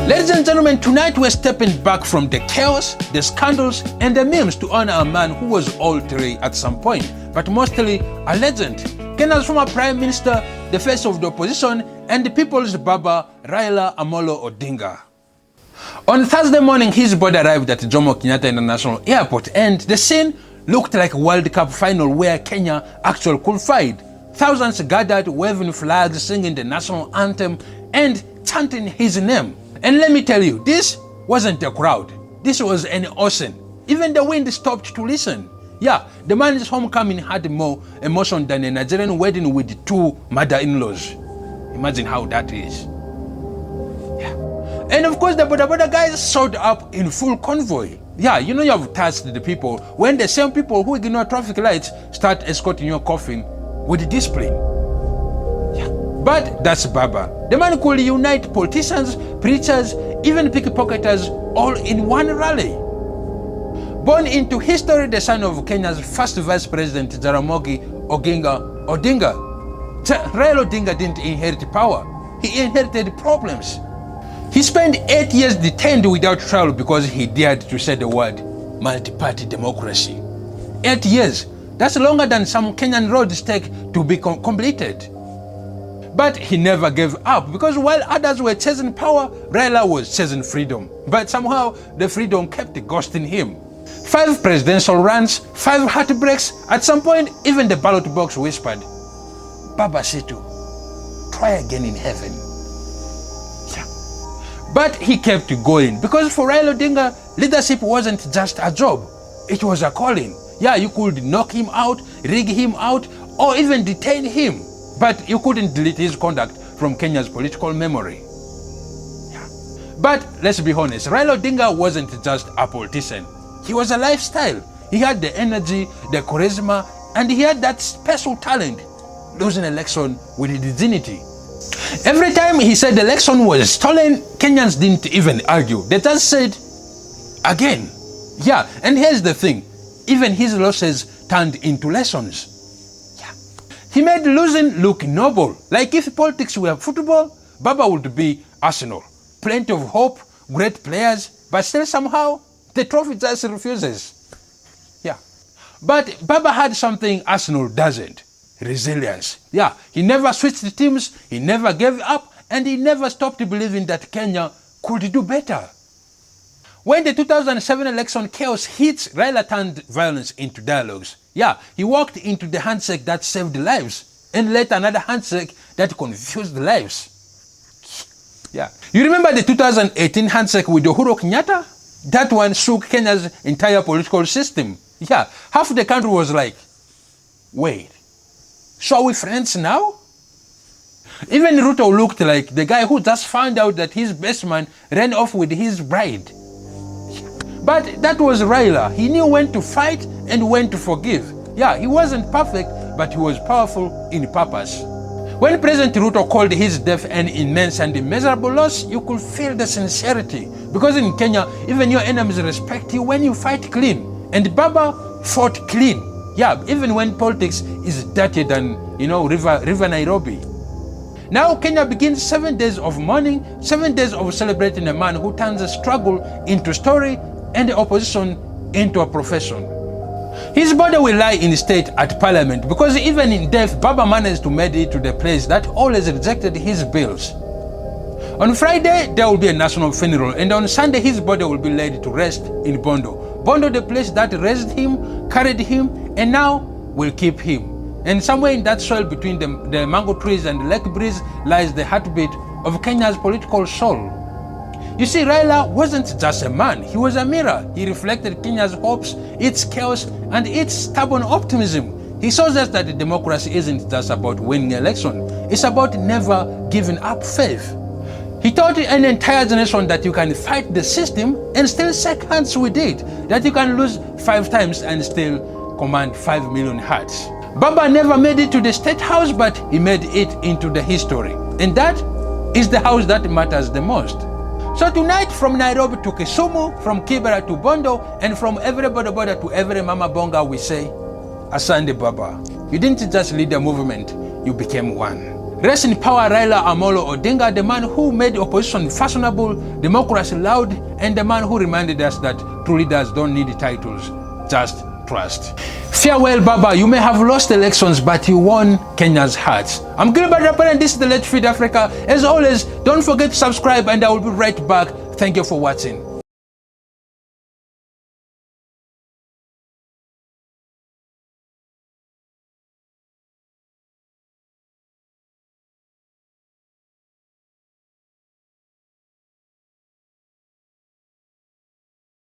Ladies and gentlemen, tonight we're stepping back from the chaos, the scandals, and the memes to honor a man who was all three at some point, but mostly a legend. Kenya's former Prime Minister, the face of the opposition, and the people's Baba, Raila Amolo Odinga. On Thursday morning, his body arrived at Jomo Kenyatta International Airport, and the scene looked like a World Cup final where Kenya actually qualified. Thousands gathered, waving flags, singing the national anthem, and chanting his name. And let me tell you, this wasn't a crowd. This was an ocean. Even the wind stopped to listen. Yeah, the man's homecoming had more emotion than a Nigerian wedding with two mother-in-laws. Imagine how that is. Yeah. And of course, the Boda guys showed up in full convoy. Yeah, you know you have tasked the people when the same people who ignore traffic lights start escorting your coffin with discipline. Yeah. But that's Baba. The man could unite politicians, preachers, even pickpocketers all in one rally. Born into history, the son of Kenya's first vice president, Jaramogi Odinga, Raila Odinga didn't inherit power. He inherited problems. He spent 8 years detained without trial because he dared to say the word multi-party democracy. 8 years. That's longer than some Kenyan roads take to be completed. But he never gave up because while others were chasing power, Raila was chasing freedom. But somehow the freedom kept ghosting him. 5 presidential runs, 5 heartbreaks. At some point, even the ballot box whispered, Baba Situ, try again in heaven. Yeah. But he kept going because for Raila Odinga, leadership wasn't just a job. It was a calling. Yeah, you could knock him out, rig him out, or even detain him. But you couldn't delete his conduct from Kenya's political memory. Yeah. But let's be honest, Raila Odinga wasn't just a politician. He was a lifestyle. He had the energy, the charisma, and he had that special talent, losing election with dignity. Every time he said the election was stolen, Kenyans didn't even argue. They just said, again. Yeah, and here's the thing. Even his losses turned into lessons. Yeah. He made losing look noble. Like if politics were football, Baba would be Arsenal. Plenty of hope, great players, but still somehow the trophy just refuses. Yeah. But Baba had something Arsenal doesn't. Resilience. Yeah. He never switched teams, he never gave up, and he never stopped believing that Kenya could do better. When the 2007 election chaos hit, Raila turned violence into dialogues. Yeah, he walked into the handshake that saved lives and led another handshake that confused lives. Yeah. You remember the 2018 handshake with Uhuru Kenyatta? That one shook Kenya's entire political system. Yeah, half the country was like, wait, so are we friends now? Even Ruto looked like the guy who just found out that his best man ran off with his bride. But that was Raila. He knew when to fight and when to forgive. Yeah, he wasn't perfect, but he was powerful in purpose. When President Ruto called his death an immense and immeasurable loss, you could feel the sincerity. Because in Kenya, even your enemies respect you when you fight clean. And Baba fought clean. Yeah, even when politics is dirtier than, River Nairobi. Now Kenya begins 7 days of mourning, 7 days of celebrating a man who turns a struggle into story and the opposition into a profession. His body will lie in state at parliament because even in death, Baba managed to make it to the place that always rejected his bills. On Friday, there will be a national funeral, and on Sunday, his body will be laid to rest in Bondo. Bondo, the place that raised him, carried him, and now will keep him. And somewhere in that soil between the mango trees and the lake breeze lies the heartbeat of Kenya's political soul. You see, Raila wasn't just a man, he was a mirror. He reflected Kenya's hopes, its chaos, and its stubborn optimism. He shows us that democracy isn't just about winning an election, it's about never giving up faith. He taught an entire generation that you can fight the system and still shake hands with it, that you can lose 5 times and still command 5 million hearts. Baba never made it to the state house, but he made it into the history. And that is the house that matters the most. So tonight, from Nairobi to Kisumu, from Kibera to Bondo, and from every boda to every mama bonga, we say, Asante Baba. You didn't just lead a movement, you became one. Rest in power Raila Amolo Odinga, the man who made opposition fashionable, democracy loud, and the man who reminded us that true leaders don't need titles, just trust. Farewell, Baba. You may have lost elections, but you won Kenya's hearts. I'm Gilbert Drapari, and this is the Let's Feed Africa. As always, don't forget to subscribe, and I will be right back. Thank you for watching.